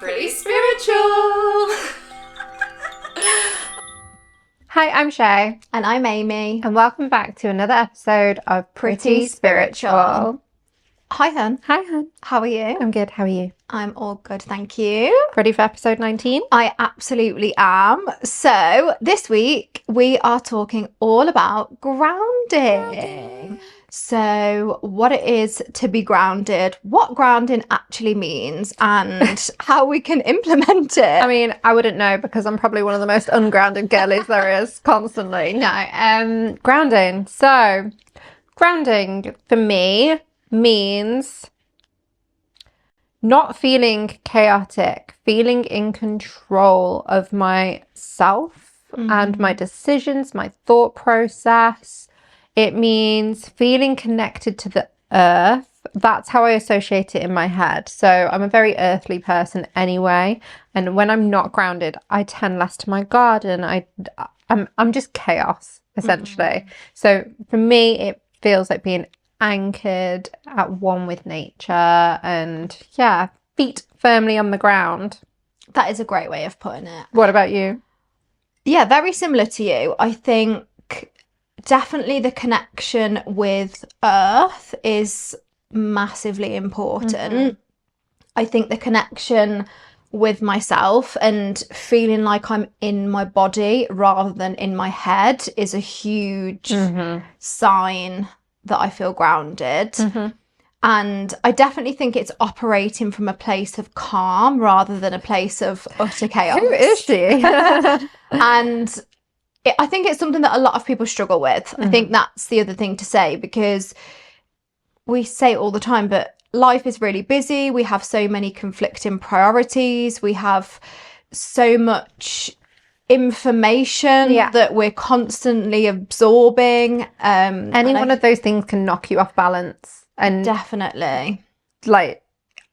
pretty spiritual. Hi, I'm Shay. And I'm Amy. And welcome back to another episode of Pretty Spiritual. Hi, hun. Hi, hon. How are you? I'm good. How are you? I'm all good, thank you. Ready for episode 19? I absolutely am. So this week we are talking all about grounding. So what it is to be grounded, what grounding actually means, and how we can implement it. I mean, I wouldn't know because I'm probably one of the most ungrounded girlies there is constantly. No, grounding. So grounding for me means not feeling chaotic, feeling in control of myself and my decisions, my thought process. It means feeling connected to the earth. That's how I associate it in my head. So I'm a very earthly person anyway. And when I'm not grounded, I tend less to my garden. I'm just chaos, essentially. So for me, it feels like being anchored at one with nature and feet firmly on the ground. That is a great way of putting it. What about you? Yeah, very similar to you. I think definitely the connection with earth is massively important. I think the connection with myself and feeling like I'm in my body rather than in my head is a huge sign that I feel grounded. And I definitely think it's operating from a place of calm rather than a place of utter chaos. Who is she? And I think it's something that a lot of people struggle with. I think that's the other thing to say, because we say it all the time, but life is really busy. We have so many conflicting priorities. We have so much information that we're constantly absorbing. Any one of those things can knock you off balance. And definitely. Like,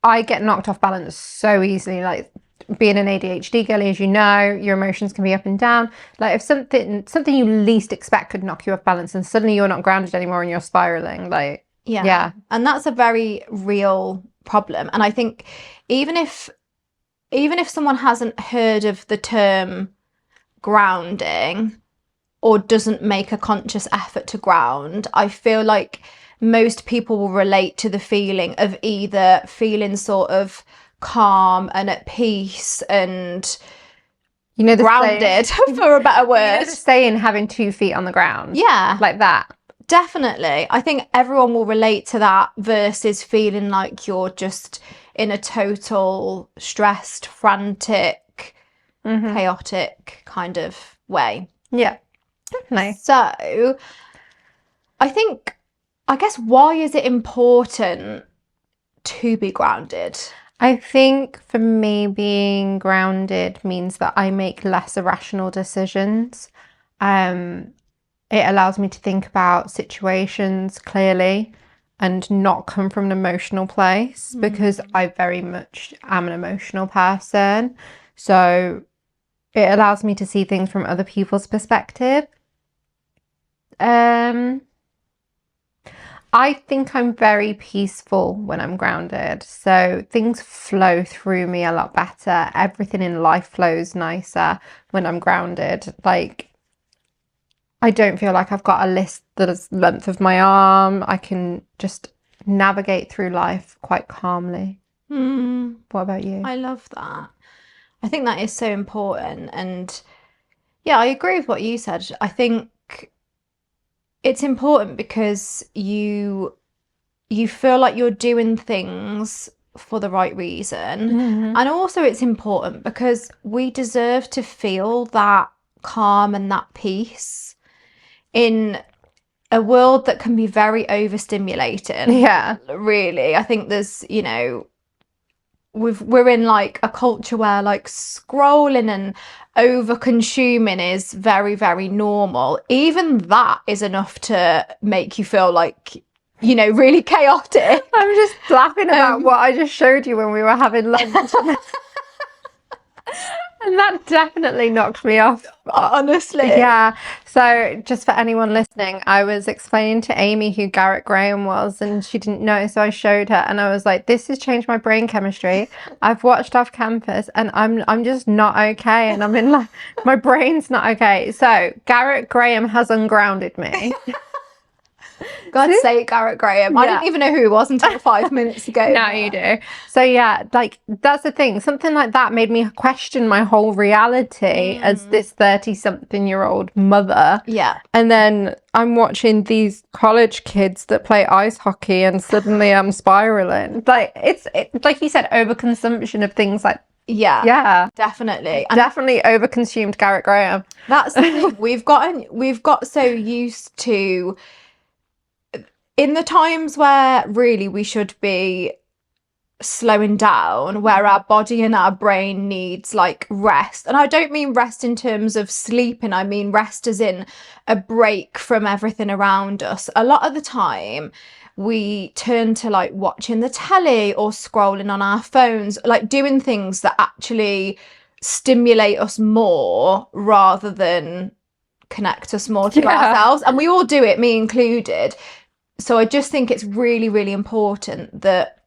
I get knocked off balance so easily. Like, being an ADHD girly, as you know, your emotions can be up and down. Like, if something you least expect could knock you off balance and suddenly you're not grounded anymore and you're spiraling, like, yeah. And that's a very real problem. And I think even if someone hasn't heard of the term grounding or doesn't make a conscious effort to ground, I feel like most people will relate to the feeling of either feeling sort of calm and at peace and grounded, for a better word. The saying, having 2 feet on the ground. Yeah. Like that. Definitely. I think everyone will relate to that versus feeling like you're just in a total stressed, frantic, chaotic kind of way. Yeah. Definitely. So I guess why is it important to be grounded? I think for me, being grounded means that I make less irrational decisions. It allows me to think about situations clearly and not come from an emotional place, because I very much am an emotional person. So it allows me to see things from other people's perspective. I think I'm very peaceful when I'm grounded. So things flow through me a lot better. Everything in life flows nicer when I'm grounded. Like, I don't feel like I've got a list that is the length of my arm. I can just navigate through life quite calmly. What about you? I love that. I think that is so important. And yeah, I agree with what you said. I think it's important because you feel like you're doing things for the right reason. And also it's important because we deserve to feel that calm and that peace in a world that can be very overstimulating. Yeah. Really. I think there's, we're in like a culture where like scrolling and over consuming is very, very normal. Even that is enough to make you feel like, really chaotic. I'm just laughing about what I just showed you when we were having lunch. And that definitely knocked me off. Honestly. Yeah. So just for anyone listening, I was explaining to Amy who Garrett Graham was, and she didn't know. So I showed her and I was like, this has changed my brain chemistry. I've watched Off Campus and I'm just not okay. And I'm in like, my brain's not okay. So Garrett Graham has ungrounded me. God's sake, Garrett Graham. I didn't even know who he was until 5 minutes ago. Now you do. So yeah, like that's the thing. Something like that made me question my whole reality as this 30-something-year-old mother. Yeah. And then I'm watching these college kids that play ice hockey and suddenly I'm spiraling. Like it's like you said, overconsumption of things like yeah, definitely. And definitely overconsumed Garrett Graham. That's the thing. We've got so used to, in the times where really we should be slowing down, where our body and our brain needs like rest. And I don't mean rest in terms of sleeping. I mean rest as in a break from everything around us. A lot of the time we turn to like watching the telly or scrolling on our phones, like doing things that actually stimulate us more rather than connect us more to ourselves. And we all do it, me included. So I just think it's really, really important that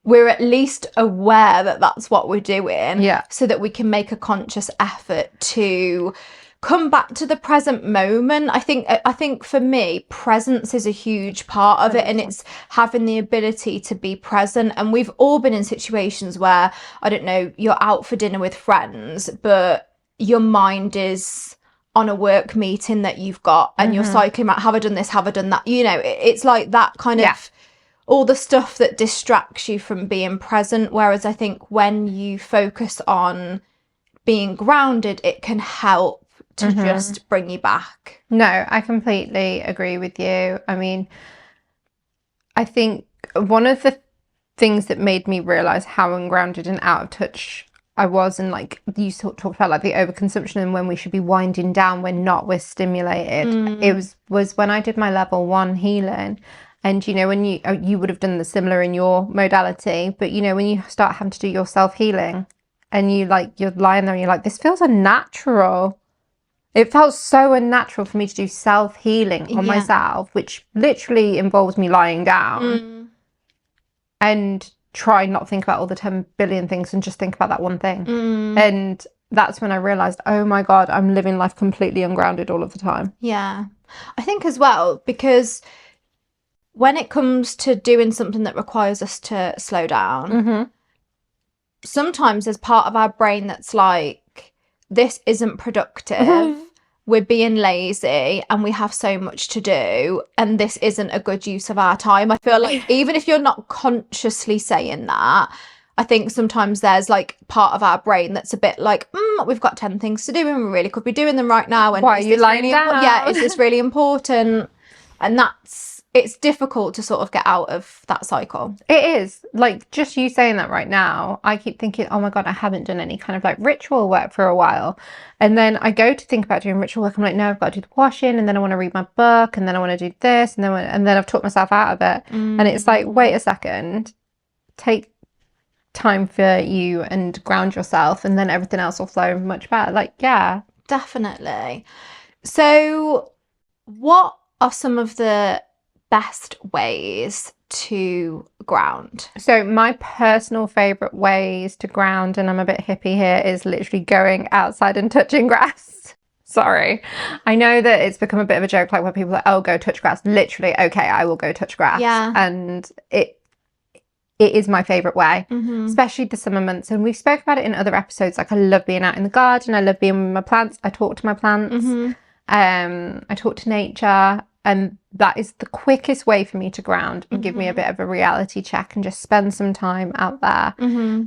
we're at least aware that that's what we're doing, so that we can make a conscious effort to come back to the present moment. I think for me, presence is a huge part of it, and it's having the ability to be present. And we've all been in situations where, I don't know, you're out for dinner with friends, but your mind is on a work meeting that you've got, and you're cycling around, have I done this, have I done that? You know, it's like that kind of all the stuff that distracts you from being present. Whereas I think when you focus on being grounded, it can help to just bring you back. No, I completely agree with you. I mean, I think one of the things that made me realize how ungrounded and out of touch I was, and like you talked about like the overconsumption and when we should be winding down, we're stimulated. It was when I did my level 1 healing. And, you know, when you would have done the similar in your modality, but, you know, when you start having to do your self-healing and you're lying there and you're like, this feels unnatural. It felt so unnatural for me to do self-healing on myself, which literally involves me lying down and try not to think about all the 10 billion things and just think about that one thing. And that's when I realized, oh my God, I'm living life completely ungrounded all of the time. Yeah. I think as well, because when it comes to doing something that requires us to slow down, sometimes there's part of our brain that's like, this isn't productive, we're being lazy and we have so much to do, and this isn't a good use of our time. I feel like even if you're not consciously saying that, I think sometimes there's like part of our brain that's a bit like, we've got 10 things to do and we really could be doing them right now. And why are you lying down? Yeah, is this really important? And it's difficult to sort of get out of that cycle. It is. Like, just you saying that right now, I keep thinking, oh my God, I haven't done any kind of like ritual work for a while. And then I go to think about doing ritual work. I'm like, no, I've got to do the washing, and then I want to read my book, and then I want to do this, and then I've talked myself out of it. And it's like, wait a second, take time for you and ground yourself, and then everything else will flow much better. Like, yeah. Definitely. So what are some of the best ways to ground? So my personal favorite ways to ground, and I'm a bit hippie here, is literally going outside and touching grass. Sorry, I know that it's become a bit of a joke, like when people are like, oh, go touch grass. Literally, okay, I will go touch grass. Yeah. And it is my favorite way, especially the summer months. And we've spoke about it in other episodes. Like, I love being out in the garden, I love being with my plants, I talk to my plants, I talk to nature. And that is the quickest way for me to ground and give me a bit of a reality check and just spend some time out there.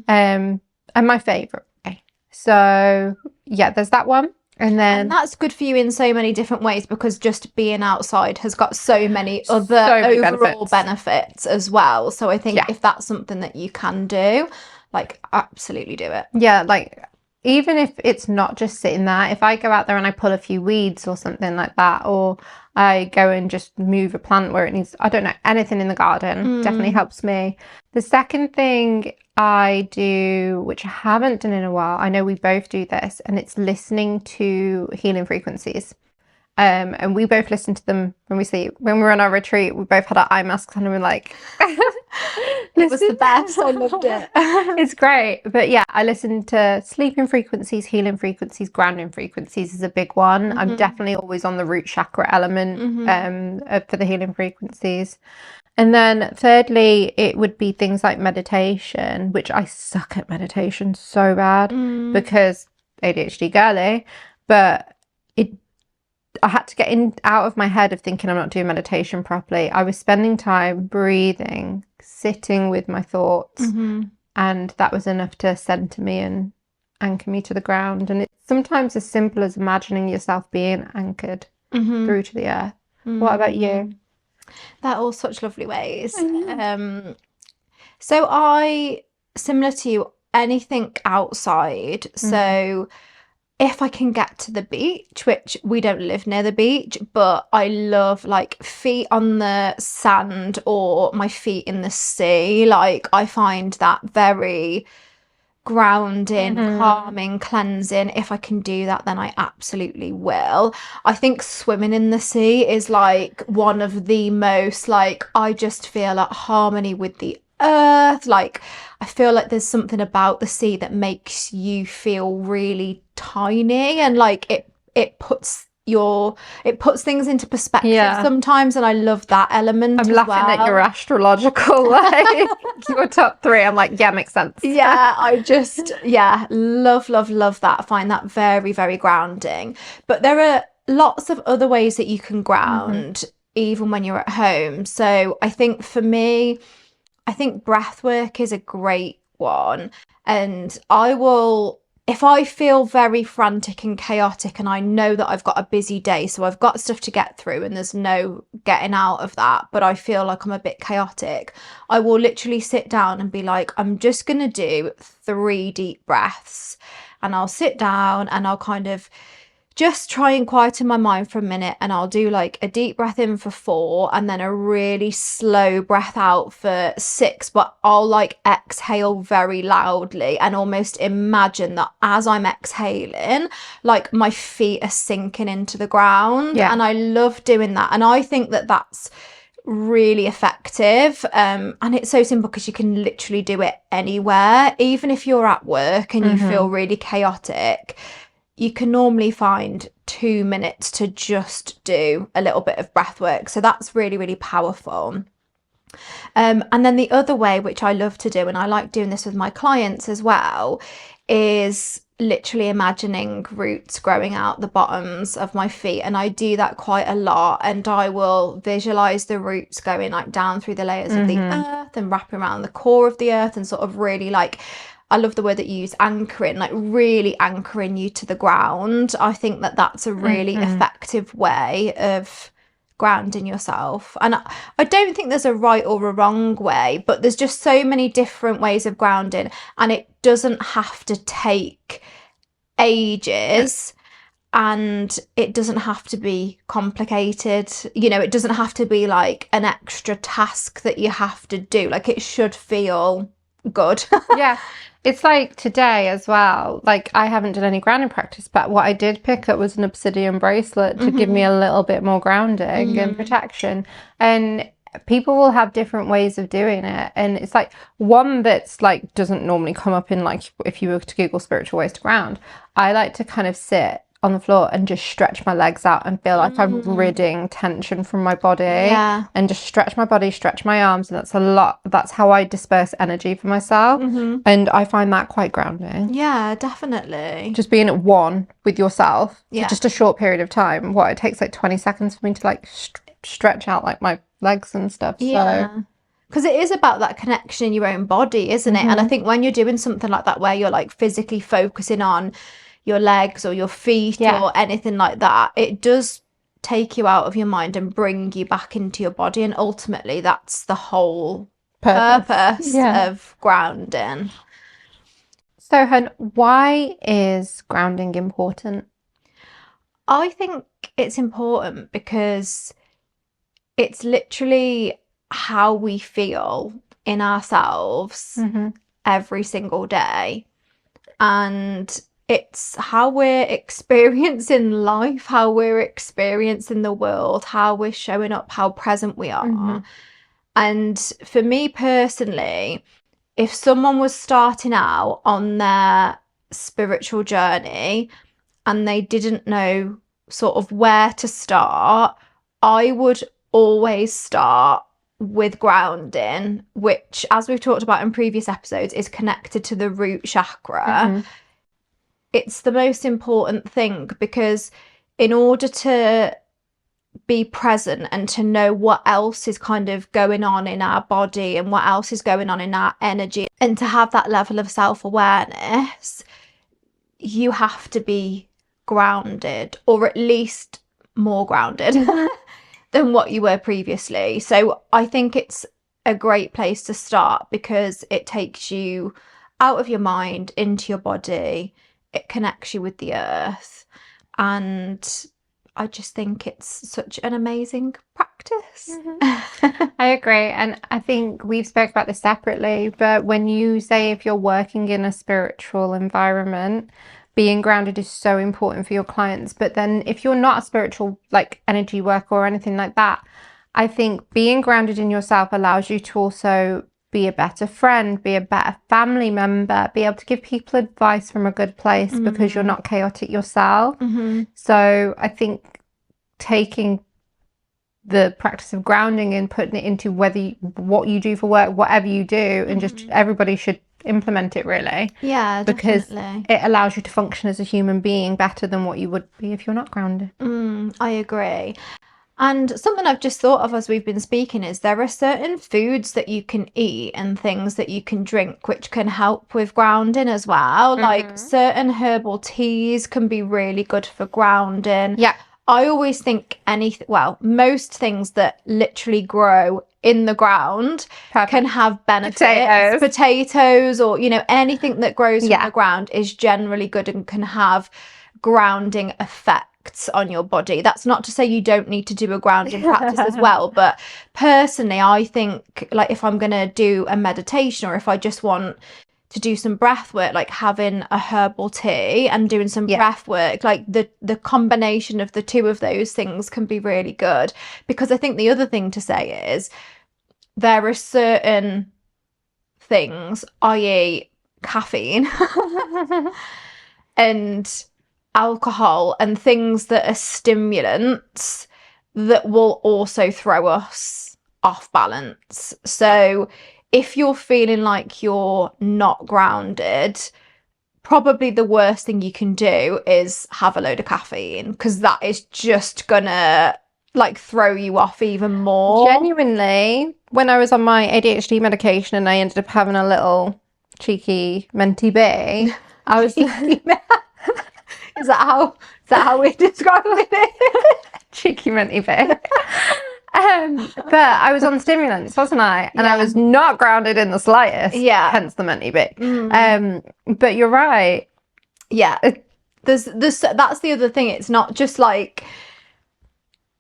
And my favourite way. So, yeah, there's that one. And that's good for you in so many different ways, because just being outside has got so many other overall benefits as well. So I think if that's something that you can do, like, absolutely do it. Yeah, like, even if it's not just sitting there, if I go out there and I pull a few weeds or something like that, or I go and just move a plant where it needs, I don't know, anything in the garden definitely helps me. The second thing I do, which I haven't done in a while, I know we both do this, and it's listening to healing frequencies. And we both listen to them when we sleep. When we were on our retreat, we both had our eye masks on and we're like, it was the best. I loved it. It's great. But yeah, I listen to sleeping frequencies, healing frequencies, grounding frequencies is a big one. I'm definitely always on the root chakra element for the healing frequencies. And then thirdly, it would be things like meditation, which I suck at meditation so bad because ADHD girly, but I had to get out of my head of thinking I'm not doing meditation properly. I was spending time breathing, sitting with my thoughts, and that was enough to center me and anchor me to the ground. And it's sometimes as simple as imagining yourself being anchored through to the earth. What about you? They're all such lovely ways. So I, similar to you, anything outside. So if I can get to the beach, which we don't live near the beach, but I love like feet on the sand or my feet in the sea. Like I find that very grounding, calming, cleansing. If I can do that, then I absolutely will. I think swimming in the sea is like one of the most, like, I just feel at harmony with the earth. Like I feel like there's something about the sea that makes you feel really tiny, and like it puts things into perspective sometimes, and I love that element. I'm laughing at your astrological like your top 3. I'm like, yeah, makes sense. I just love that. I find that very, very grounding. But there are lots of other ways that you can ground even when you're at home. So I think for me, I think breathwork is a great one, and if I feel very frantic and chaotic and I know that I've got a busy day, so I've got stuff to get through and there's no getting out of that, but I feel like I'm a bit chaotic, I will literally sit down and be like, I'm just going to do 3 deep breaths, and I'll sit down and I'll kind of just try and quieten my mind for a minute, and I'll do like a deep breath in for 4 and then a really slow breath out for 6, but I'll like exhale very loudly and almost imagine that as I'm exhaling, like my feet are sinking into the ground. And I love doing that, and I think that that's really effective, and it's so simple because you can literally do it anywhere. Even if you're at work and you feel really chaotic, you can normally find 2 minutes to just do a little bit of breath work. So that's really, really powerful. And then the other way, which I love to do, and I like doing this with my clients as well, is literally imagining roots growing out the bottoms of my feet. And I do that quite a lot, and I will visualize the roots going like down through the layers of the earth and wrapping around the core of the earth, and sort of really like, I love the word that you use, anchoring, like really anchoring you to the ground. I think that that's a really effective way of grounding yourself. And I don't think there's a right or a wrong way, but there's just so many different ways of grounding, and it doesn't have to take ages. And it doesn't have to be complicated. You know, it doesn't have to be like an extra task that you have to do. Like it should feel good. It's like today as well, like I haven't done any grounding practice, but what I did pick up was an obsidian bracelet to give me a little bit more grounding and protection. And people will have different ways of doing it, and it's like one that's like doesn't normally come up in, like, if you were to Google spiritual ways to ground, I like to kind of sit on the floor and just stretch my legs out and feel like I'm ridding tension from my body, and just stretch my body, stretch my arms, and that's how I disperse energy for myself. And I find that quite grounding. Definitely. Just being at one with yourself for just a short period of time. It takes like 20 seconds for me to like stretch out like my legs and stuff. So because it is about that connection in your own body, isn't it? And I think when you're doing something like that where you're like physically focusing on your legs or your feet or anything like that, it does take you out of your mind and bring you back into your body, and ultimately that's the whole purpose of grounding. So Hun, why is grounding important? I think it's important because it's literally how we feel in ourselves every single day. And it's how we're experiencing life, how we're experiencing the world, how we're showing up, how present we are. And for me personally, if someone was starting out on their spiritual journey and they didn't know sort of where to start, I would always start with grounding, which, as we've talked about in previous episodes, is connected to the root chakra. It's the most important thing, because in order to be present and to know what else is kind of going on in our body and what else is going on in our energy, and to have that level of self-awareness, you have to be grounded, or at least more grounded than what you were previously. So I think it's a great place to start, because it takes you out of your mind into your body. It connects you with the earth, and I just think it's such an amazing practice. I agree. And I think we've spoke about this separately, but when you say if you're working in a spiritual environment, being grounded is so important for your clients. But then if you're not a spiritual, like energy worker or anything like that, I think being grounded in yourself allows you to also be a better friend, be a better family member, be able to give people advice from a good place because you're not chaotic yourself. So I think taking the practice of grounding and putting it into what you do for work, whatever you do, and just everybody should implement it, really. Yeah, because definitely. it allows you to function as a human being better than what you would be if you're not grounded. I agree. And something I've just thought of as we've been speaking is there are certain foods that you can eat and things that you can drink which can help with grounding as well. Like certain herbal teas can be really good for grounding. Yeah. I always think most things that literally grow in the ground can have benefits. Potatoes or, anything that grows from the ground is generally good and can have grounding effects on your body. That's not to say you don't need to do a grounding practice as well, but personally I think, like, if I'm going to do a meditation or if I just want to do some breath work, like having a herbal tea and doing some breath work, like the combination of the two of those things can be really good. Because I think the other thing to say is there are certain things, i.e. caffeine and alcohol and things that are stimulants that will also throw us off balance. So if you're feeling like you're not grounded, probably the worst thing you can do is have a load of caffeine, because that is just gonna throw you off even more. Genuinely, when I was on my ADHD medication and I ended up having a little cheeky minty bee, I was Is that how we're describing it? Cheeky minty bee. But I was on stimulants, wasn't I? And I was not grounded in the slightest. Yeah. Hence the minty bee. But you're right. Yeah. That's the other thing. It's not just like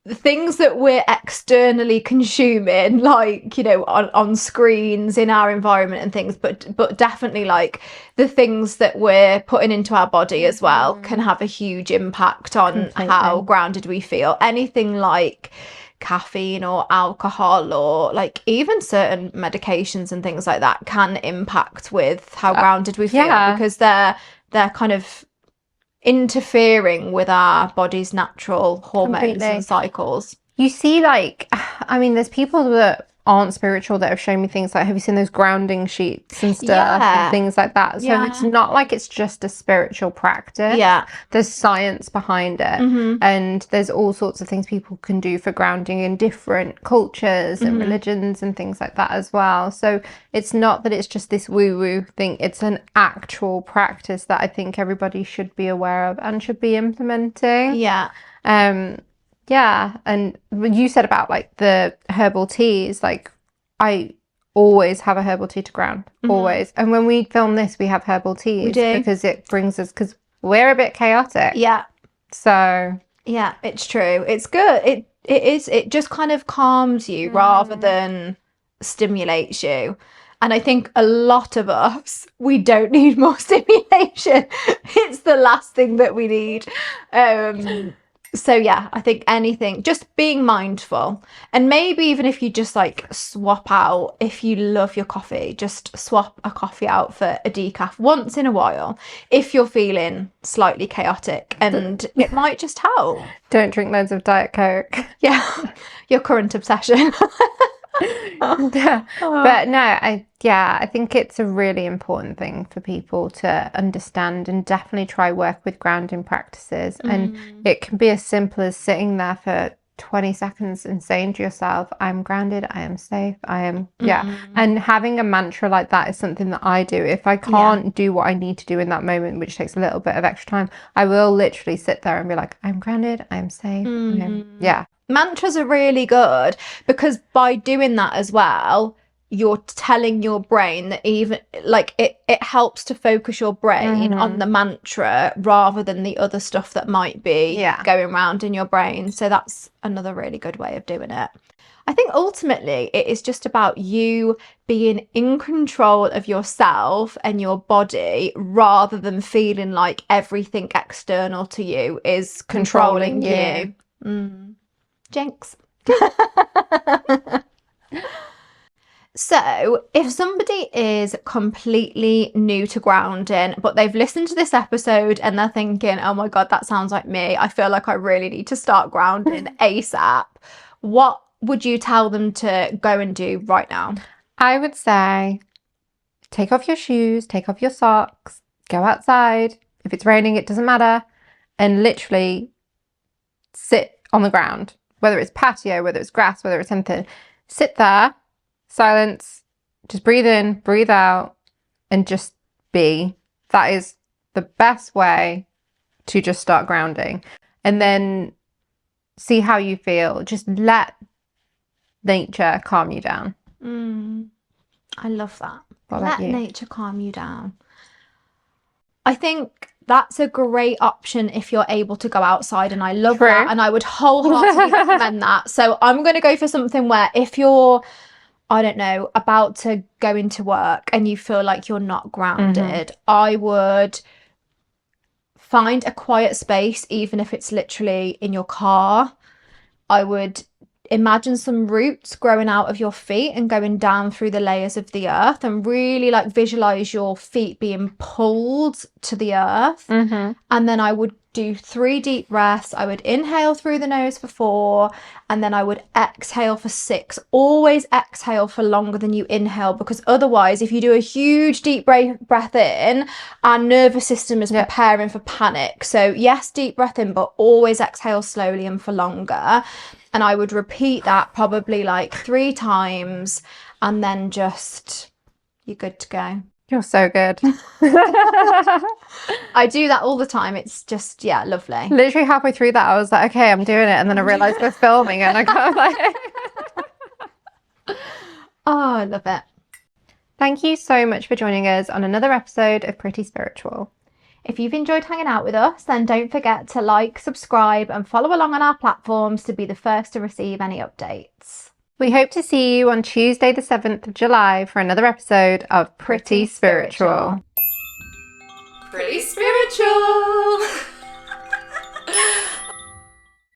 the things that we're externally consuming, on screens in our environment and things, but definitely the things that we're putting into our body as well can have a huge impact on how grounded we feel. Anything like caffeine or alcohol or even certain medications and things like that can impact with how grounded we feel, because they're kind of interfering with our body's natural hormones and cycles. You see, there's people that aren't spiritual that have shown me things like, have you seen those grounding sheets and stuff and things like that? So it's not like it's just a spiritual practice. There's science behind it, and there's all sorts of things people can do for grounding in different cultures and religions and things like that as well. So it's not that it's just this woo-woo thing. It's an actual practice that I think everybody should be aware of and should be implementing. Yeah, and you said about the herbal teas, I always have a herbal tea to ground, always. And when we film this, we have herbal teas. We do. Because it brings us, because we're a bit chaotic. Yeah. So. Yeah, it's true. It's good. It is. It just kind of calms you rather than stimulates you. And I think a lot of us, we don't need more stimulation. It's the last thing that we need. So yeah, I think anything, just being mindful. And maybe even if you just like swap out, if you love your coffee, just swap a coffee out for a decaf once in a while if you're feeling slightly chaotic, and it might just help. Don't drink loads of Diet Coke. Yeah, your current obsession. But no, I think it's a really important thing for people to understand, and definitely try work with grounding practices. And it can be as simple as sitting there for 20 seconds and saying to yourself, I'm grounded, I am safe, I am, and having a mantra like that is something that I do. If I can't do what I need to do in that moment, which takes a little bit of extra time, I will literally sit there and be like, I'm grounded, I'm safe, Mantras are really good because by doing that as well, you're telling your brain that even like it helps to focus your brain on the mantra rather than the other stuff that might be going around in your brain. So that's another really good way of doing it. I think ultimately it is just about you being in control of yourself and your body rather than feeling like everything external to you is controlling you. Jinx. So if somebody is completely new to grounding, but they've listened to this episode and they're thinking, oh my God, that sounds like me, I feel like I really need to start grounding ASAP, what would you tell them to go and do right now? I would say take off your shoes, take off your socks, go outside. If it's raining, it doesn't matter. And literally sit on the ground, whether it's patio, whether it's grass, whether it's anything. Sit there, silence, just breathe in, breathe out, and just be. That is the best way to just start grounding. And then see how you feel. Just let nature calm you down. I love that. Let nature calm you down. I think that's a great option if you're able to go outside, and I love that, and I would wholeheartedly recommend that. So I'm going to go for something where if you're, I don't know, about to go into work and you feel like you're not grounded, I would find a quiet space, even if it's literally in your car. I would imagine some roots growing out of your feet and going down through the layers of the earth, and really like visualize your feet being pulled to the earth. And then I would do 3 deep breaths. I would inhale through the nose for 4, and then I would exhale for 6. Always exhale for longer than you inhale, because otherwise if you do a huge deep breath in, our nervous system is preparing for panic. So yes, deep breath in, but always exhale slowly and for longer. And I would repeat that probably like 3 times, and then just, you're good to go. You're so good. I do that all the time. It's just, lovely. Literally halfway through that, I was like, okay, I'm doing it. And then I realized we're filming, and I got like... Oh, I love it. Thank you so much for joining us on another episode of Pretty Spiritual. If you've enjoyed hanging out with us, then don't forget to like, subscribe, and follow along on our platforms to be the first to receive any updates. We hope to see you on Tuesday the 7th of July for another episode of Pretty Spiritual. Pretty Spiritual!